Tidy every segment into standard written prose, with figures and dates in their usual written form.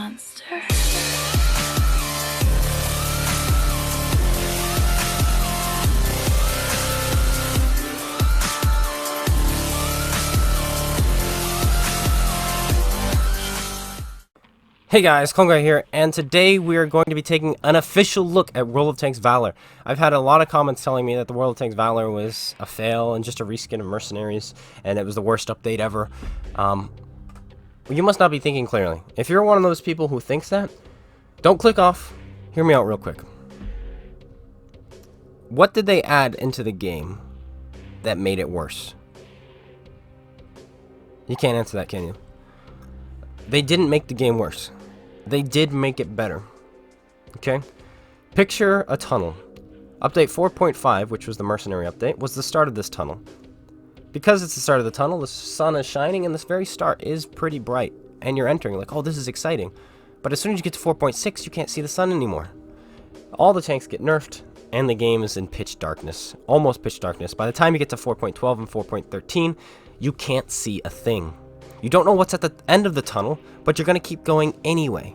monster. Hey guys, Konga here, and today we are going to be taking an official look at World of Tanks Valor. I've had a lot of comments telling me that the World of Tanks Valor was a fail and just a reskin of Mercenaries, and it was the worst update ever. You must not be thinking clearly. If you're one of those people who thinks that, don't click off. Hear me out real quick. What did they add into the game that made it worse? You can't answer that, can you? They didn't make the game worse. They did make it better. Okay? Picture a tunnel. Update 4.5, which was the Mercenary update, was the start of this tunnel. Because it's the start of the tunnel, the sun is shining, and this very start is pretty bright. And you're entering like, oh, this is exciting. But as soon as you get to 4.6, you can't see the sun anymore. All the tanks get nerfed, and the game is in pitch darkness. Almost pitch darkness. By the time you get to 4.12 and 4.13, you can't see a thing. You don't know what's at the end of the tunnel, but you're going to keep going anyway.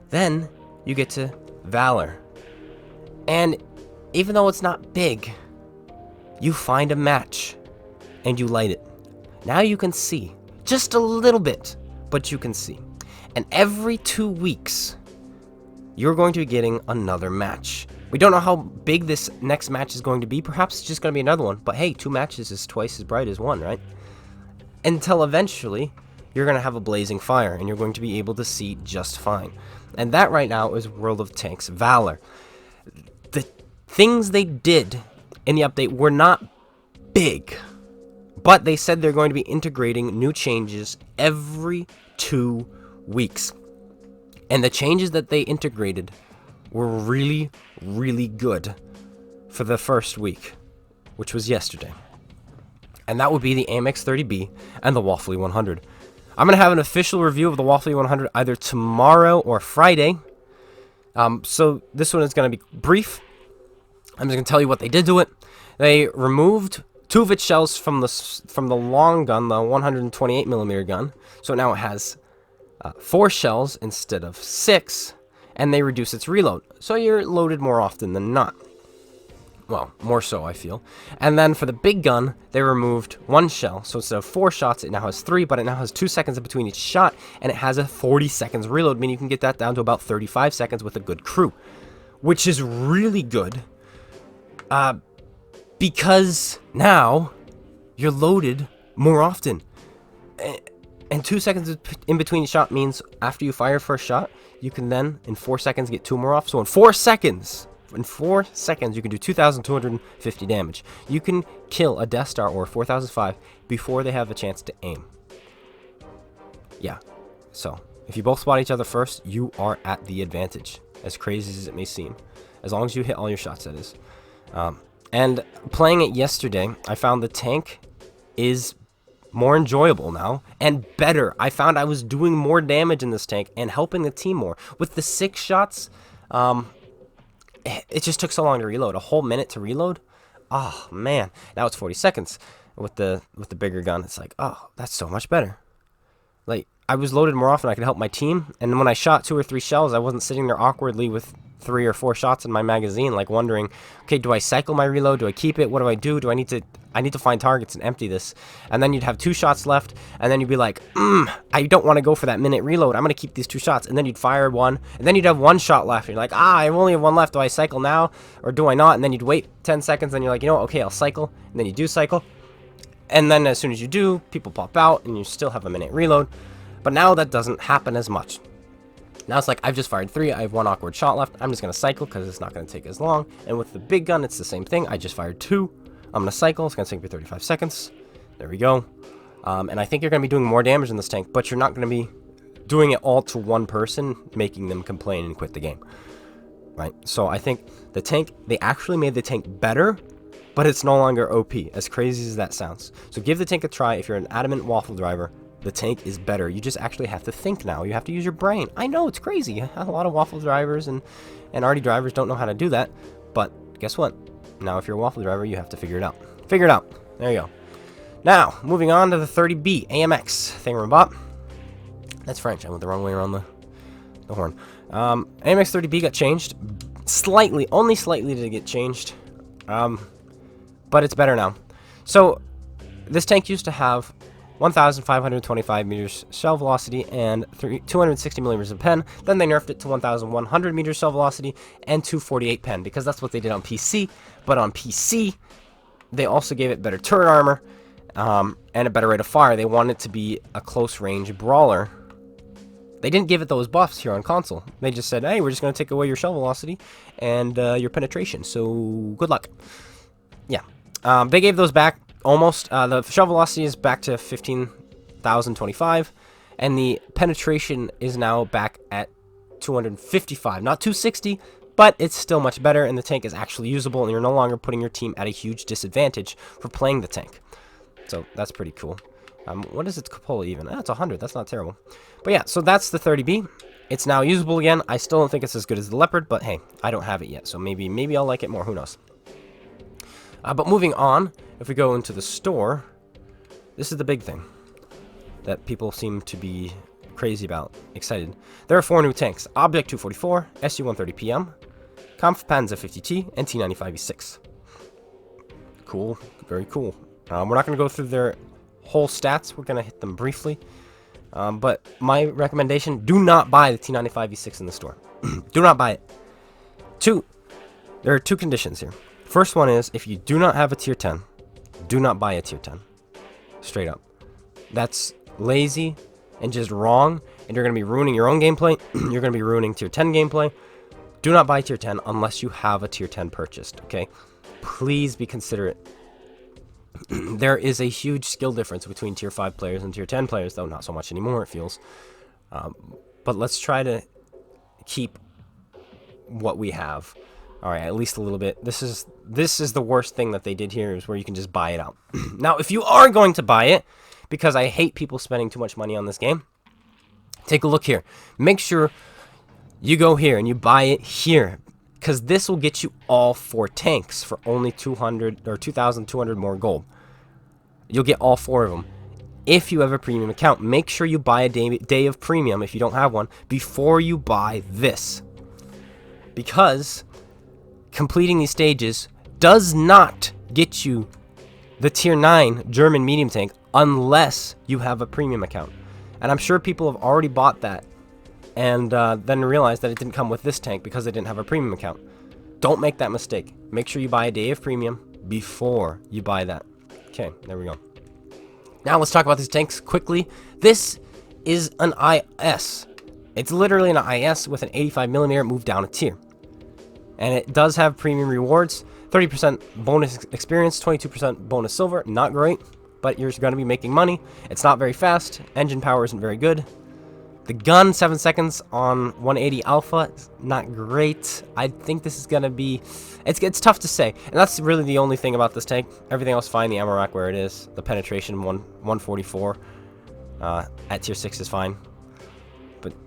Then, you get to Valor. And even though it's not big, you find a match, and you light it. Now you can see. Just a little bit, but you can see. And every 2 weeks, you're going to be getting another match. We don't know how big this next match is going to be. Perhaps it's just going to be another one. But hey, 2 matches is twice as bright as 1, right? Until eventually, you're going to have a blazing fire, and you're going to be able to see just fine. And that right now is World of Tanks Valor. The things they did in the update were not big, but they said they're going to be integrating new changes every 2 weeks. And the changes that they integrated were really, really good for the first week, which was yesterday. And that would be the AMX 30B and the Waffly 100. I'm going to have an official review of the Waffly 100 either tomorrow or Friday. So this one is going to be brief. I'm just going to tell you what they did to it. They removed 2 of its shells from the long gun, the 128mm gun. So now it has 4 shells instead of 6. And they reduce its reload. So you're loaded more often than not. Well, more so, I feel. And then for the big gun, they removed 1 shell. So instead of 4 shots, it now has 3, but it now has 2 seconds in between each shot, and it has a 40 seconds reload, meaning you can get that down to about 35 seconds with a good crew. Which is really good, because now you're loaded more often. And 2 seconds in between each shot means after you fire first shot, you can then, in 4 seconds, get 2 more off. So in 4 seconds... In 4 seconds, you can do 2,250 damage. You can kill a Death Star or 4005 before they have a chance to aim. Yeah. So, if you both spot each other first, you are at the advantage. As crazy as it may seem. As long as you hit all your shots, that is. And playing it yesterday, I found the tank is more enjoyable now and better. I found I was doing more damage in this tank and helping the team more. With the 6 shots, it just took so long to reload. A whole minute to reload? Oh, man. Now it's 40 seconds with the bigger gun. It's like, oh, that's so much better. Like, I was loaded more often. I could help my team. And when I shot 2 or 3 shells, I wasn't sitting there awkwardly with 3 or 4 shots in my magazine, like wondering, okay, do I cycle my reload? Do I keep it? What do I do? I need to find targets and empty this. And then you'd have 2 shots left, and then you'd be like, I don't want to go for that minute reload. I'm going to keep these 2 shots. And then you'd fire 1, and then you'd have 1 shot left. And you're like, I only have 1 left. Do I cycle now, or do I not? And then you'd wait 10 seconds, and you're like, you know what? Okay, I'll cycle. And then you do cycle. And then as soon as you do, people pop out, and you still have a minute reload. But now that doesn't happen as much. Now it's like, I've just fired 3, I have 1 awkward shot left, I'm just going to cycle because it's not going to take as long. And with the big gun, it's the same thing. I just fired 2, I'm going to cycle, it's going to take me 35 seconds. There we go. And I think you're going to be doing more damage in this tank, but you're not going to be doing it all to one person, making them complain and quit the game. Right? So I think the tank, they actually made the tank better, but it's no longer OP, as crazy as that sounds. So give the tank a try if you're an adamant waffle driver. The tank is better. You just actually have to think now. You have to use your brain. I know, it's crazy. A lot of waffle drivers and RD drivers don't know how to do that. But guess what? Now if you're a waffle driver, you have to figure it out. Figure it out. There you go. Now, moving on to the 30B AMX thingamabop. That's French. I went the wrong way around the horn. AMX 30B got changed. Slightly, only slightly did it get changed. But it's better now. So, this tank used to have 1,525 meters shell velocity and 260 millimeters of pen. Then they nerfed it to 1,100 meters shell velocity and 248 pen, because that's what they did on PC. But on PC, they also gave it better turret armor and a better rate of fire. They wanted it to be a close-range brawler. They didn't give it those buffs here on console. They just said, hey, we're just going to take away your shell velocity and your penetration. So, good luck. Yeah. They gave those back. Almost. The shell velocity is back to 15,025, and the penetration is now back at 255. Not 260, but it's still much better, and the tank is actually usable, and you're no longer putting your team at a huge disadvantage for playing the tank. So that's pretty cool. What is its cupola even? That's 100. That's not terrible. But yeah, so that's the 30B. It's now usable again. I still don't think it's as good as the Leopard, but hey, I don't have it yet, so maybe I'll like it more. Who knows? But moving on, if we go into the store, this is the big thing that people seem to be crazy about, excited. There are 4 new tanks: Object 244, SU-130PM, Kampfpanzer 50T, and T-95E6. Cool, very cool. We're not going to go through their whole stats. We're going to hit them briefly. But my recommendation, do not buy the T-95E6 in the store. Do not buy it. There are 2 conditions here. First one is, if you do not have a tier 10, do not buy a tier 10. Straight up. That's lazy and just wrong, and you're going to be ruining your own gameplay. You're going to be ruining tier 10 gameplay. Do not buy tier 10 unless you have a tier 10 purchased, okay? Please be considerate. There is a huge skill difference between tier 5 players and tier 10 players, though not so much anymore, it feels. But let's try to keep what we have. Alright, at least a little bit. This is the worst thing that they did here, is where you can just buy it out. Now, if you are going to buy it, because I hate people spending too much money on this game, take a look here. Make sure you go here and you buy it here, because this will get you all 4 tanks for only 200 or 2,200 more gold. You'll get all 4 of them. If you have a premium account, make sure you buy a day of premium, if you don't have one, before you buy this. Because completing these stages does not get you the tier 9 German medium tank unless you have a premium account. And I'm sure people have already bought that and then realized that it didn't come with this tank because they didn't have a premium account. Don't make that mistake. Make sure you buy a day of premium before you buy that. Okay, there we go. Now let's talk about these tanks quickly. This is an IS. It's literally an IS with an 85mm moved down a tier. And it does have premium rewards, 30% bonus experience, 22% bonus silver. Not great, but you're going to be making money. It's not very fast. Engine power isn't very good. The gun, 7 seconds on 180 alpha, not great. I think this is going to be... It's tough to say. And that's really the only thing about this tank. Everything else fine. The ammo rack where it is. The penetration, 144 at tier 6 is fine.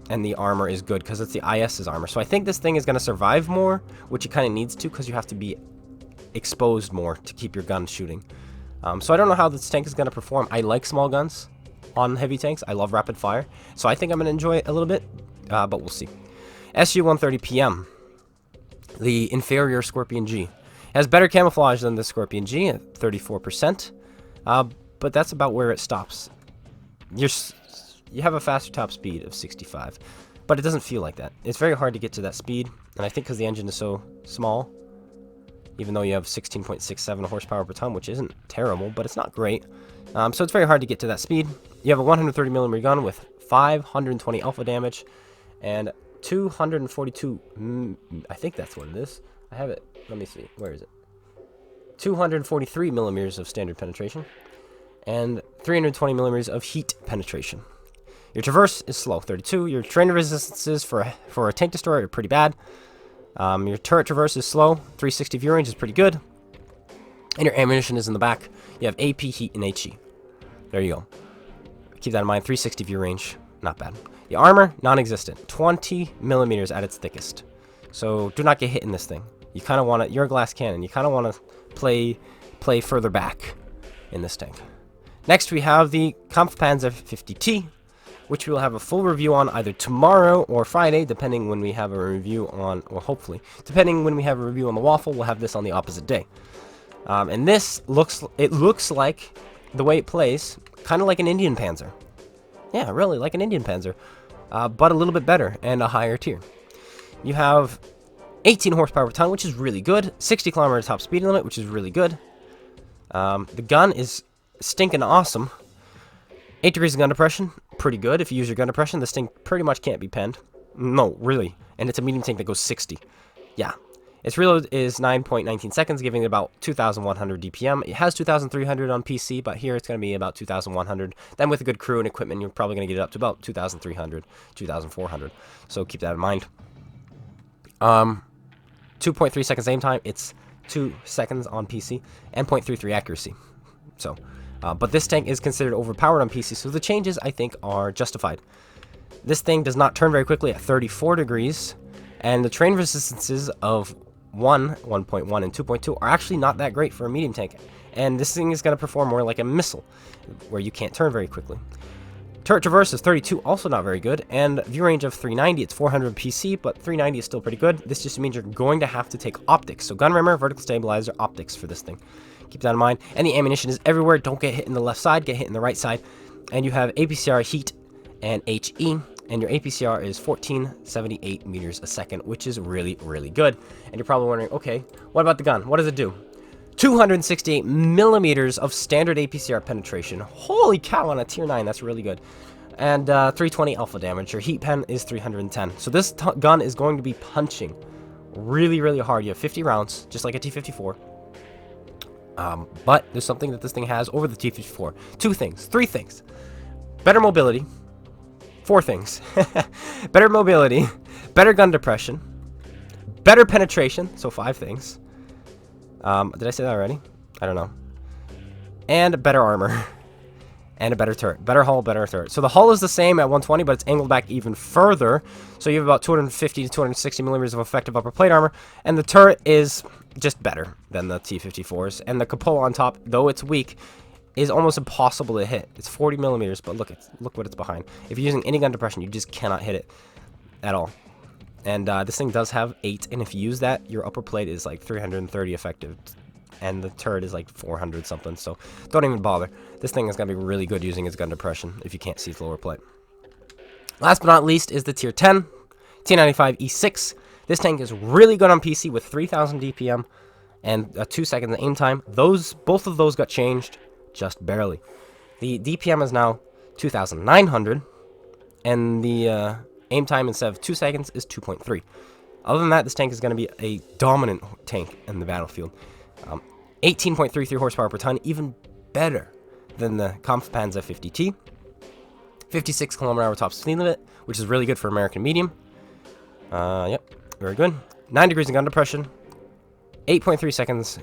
And the armor is good because it's the IS's armor. So I think this thing is going to survive more, which it kind of needs to, because you have to be exposed more to keep your gun shooting. So I don't know how this tank is going to perform. I like small guns on heavy tanks. I love rapid fire. So I think I'm going to enjoy it a little bit, but we'll see. SU-130PM, the inferior Scorpion G. It has better camouflage than the Scorpion G at 34%, but that's about where it stops. You have a faster top speed of 65, but it doesn't feel like that. It's very hard to get to that speed, and I think because the engine is so small, even though you have 16.67 horsepower per ton, which isn't terrible, but it's not great. So it's very hard to get to that speed. You have a 130mm gun with 520 alpha damage and 242, I think that's what it is. I have it, let me see, where is it? 243 millimeters of standard penetration and 320 millimeters of heat penetration. Your traverse is slow, 32. Your trainer resistances for a tank destroyer are pretty bad. Your turret traverse is slow, 360 view range is pretty good. And your ammunition is in the back. You have AP, heat, and HE. There you go. Keep that in mind, 360 view range, not bad. The armor, non-existent, 20 millimeters at its thickest. So do not get hit in this thing. You kind of want to, you're a glass cannon, you kind of want to play further back in this tank. Next we have the Kampfpanzer 50T. which we will have a full review on either tomorrow or Friday, depending when we have a review on, or hopefully, depending when we have a review on the Waffle, we'll have this on the opposite day. And this looks like, the way it plays, kind of like an Indian Panzer. Yeah, really, like an Indian Panzer, but a little bit better and a higher tier. You have 18 horsepower per ton, which is really good. 60 kilometer top speed limit, which is really good. The gun is stinking awesome. 8 degrees of gun depression, pretty good. If you use your gun depression, this thing pretty much can't be penned. No, really. And it's a medium tank that goes 60. Yeah. Its reload is 9.19 seconds, giving it about 2,100 DPM. It has 2,300 on PC, but here it's going to be about 2,100. Then with a good crew and equipment, you're probably going to get it up to about 2,300, 2,400. So keep that in mind. 2.3 seconds aim time. It's 2 seconds on PC and 0.33 accuracy. So, but this tank is considered overpowered on PC, so the changes, I think, are justified. This thing does not turn very quickly at 34 degrees, and the terrain resistances of 1.1, and 2.2 are actually not that great for a medium tank. And this thing is going to perform more like a missile, where you can't turn very quickly. Turret traverse is 32, also not very good, and view range of 390. It's 400 PC, but 390 is still pretty good. This just means you're going to have to take optics. So gun rammer, vertical stabilizer, optics for this thing. Keep that in mind. And the ammunition is everywhere. Don't get hit in the left side, get hit in the right side. And you have APCR, heat, and HE. And your APCR is 1478 meters a second, which is really, really good. And you're probably wondering, okay, what about the gun? What does it do? 268 millimeters of standard APCR penetration. Holy cow, on a tier 9, that's really good. And 320 alpha damage. Your heat pen is 310. So this gun is going to be punching really, really hard. You have 50 rounds, just like a T-54. But there's something that this thing has over the T-54. 2 things, 3 things. Better mobility. 4 things. Better mobility. Better gun depression. Better penetration. So 5 things. Did I say that already? I don't know. And better armor. And a better turret. Better hull, better turret. So the hull is the same at 120, but it's angled back even further. So you have about 250 to 260 millimeters of effective upper plate armor. And the turret is just better than the T-54s. And the cupola on top, though it's weak, is almost impossible to hit. It's 40 millimeters, but look what it's behind. If you're using any gun depression, you just cannot hit it at all. And this thing does have 8, and if you use that, your upper plate is like 330 effective, and the turret is like 400 something, so don't even bother. This thing is going to be really good using its gun depression if you can't see its lower plate. Last but not least is the tier 10, T95 E6. This tank is really good on PC with 3,000 DPM and a 2 seconds aim time. Both of those got changed just barely. The DPM is now 2,900, and the aim time instead of 2 seconds is 2.3. Other than that, this tank is going to be a dominant tank in the battlefield. 18.33 horsepower per ton, even better than the Kampfpanzer 50T. 56 km/h top speed limit, which is really good for American medium. Yep, very good. 9 degrees in gun depression. 8.3 seconds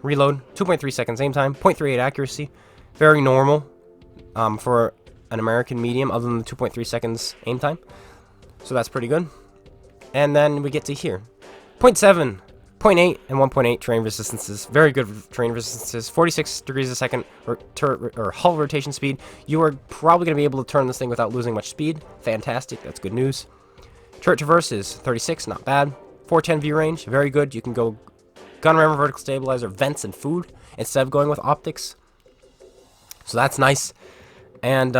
reload. 2.3 seconds aim time. 0.38 accuracy. Very normal for an American medium, other than the 2.3 seconds aim time. So that's pretty good. And then we get to here. 0.7, 0.8, and 1.8 terrain resistances. Very good terrain resistances. 46 degrees a second or hull rotation speed. You are probably going to be able to turn this thing without losing much speed. Fantastic. That's good news. Turret traverse is 36. Not bad. 410 view range. Very good. You can go gun rammer, vertical stabilizer, vents, and food instead of going with optics. So that's nice. And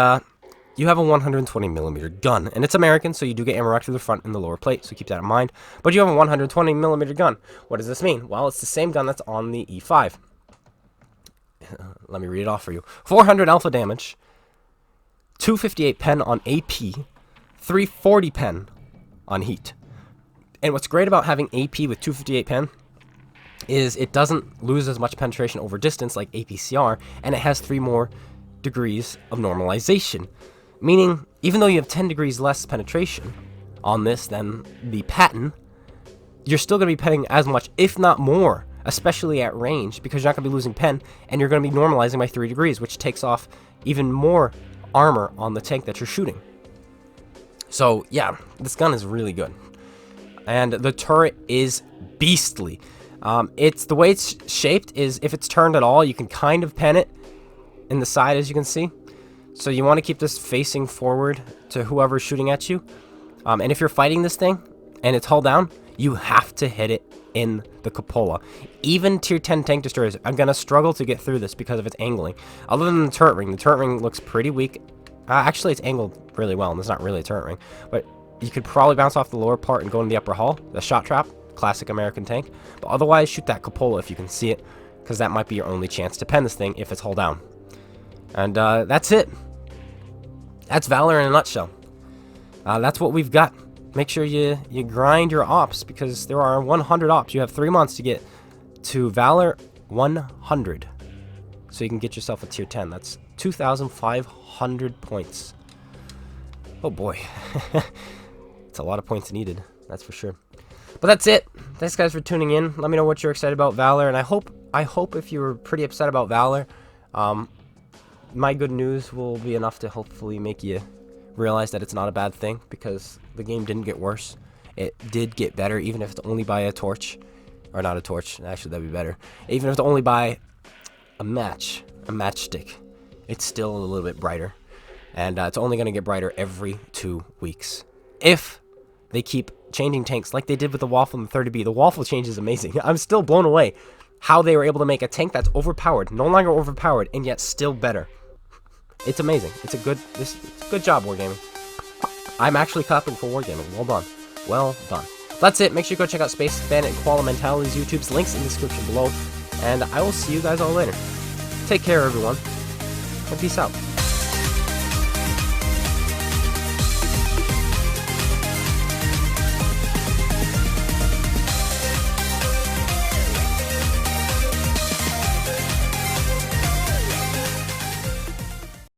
you have a 120 millimeter gun, and it's American, so you do get ammo rack through the front and the lower plate, so keep that in mind. But you have a 120 millimeter gun. What does this mean? Well, it's the same gun that's on the E5. Let me read it off for you. 400 alpha damage, 258 pen on AP, 340 pen on heat. And what's great about having AP with 258 pen is it doesn't lose as much penetration over distance like APCR, and it has 3 more degrees of normalization. Meaning, even though you have 10 degrees less penetration on this than the Patton, you're still going to be penning as much, if not more, especially at range, because you're not going to be losing pen, and you're going to be normalizing by 3 degrees, which takes off even more armor on the tank that you're shooting. So, yeah, this gun is really good. And the turret is beastly. It's the way it's shaped is if it's turned at all, you can kind of pen it in the side, as you can see. So you want to keep this facing forward to whoever's shooting at you. And if you're fighting this thing and it's hull down, you have to hit it in the cupola. Even tier 10 tank destroyers are going to struggle to get through this because of its angling. Other than the turret ring looks pretty weak. Actually, it's angled really well, and it's not really a turret ring. But you could probably bounce off the lower part and go into the upper hull. The shot trap, classic American tank. But otherwise, shoot that cupola if you can see it, because that might be your only chance to pen this thing if it's hull down. And that's it. That's Valor in a nutshell. That's what we've got. Make sure you grind your ops, because there are 100 ops. You have 3 months to get to Valor 100. So you can get yourself a tier 10. That's 2,500 points. Oh boy. It's a lot of points needed. That's for sure. But that's it. Thanks guys for tuning in. Let me know what you're excited about Valor. And I hope if you were pretty upset about Valor, my good news will be enough to hopefully make you realize that it's not a bad thing, because the game didn't get worse. It did get better, even if it's only by a torch. Or not a torch, actually that'd be better. Even if it's only by a matchstick, it's still a little bit brighter. And it's only going to get brighter every 2 weeks. If they keep changing tanks like they did with the Waffle and the 30B. The Waffle change is amazing. I'm still blown away how they were able to make a tank that's overpowered, no longer overpowered, and yet still better. It's amazing. It's a good job, Wargaming. I'm actually clapping for Wargaming. Well done. Well done. That's it. Make sure you go check out SpaceBANDIT and Koala Mentality's YouTube's links in the description below. And I will see you guys all later. Take care, everyone. And peace out.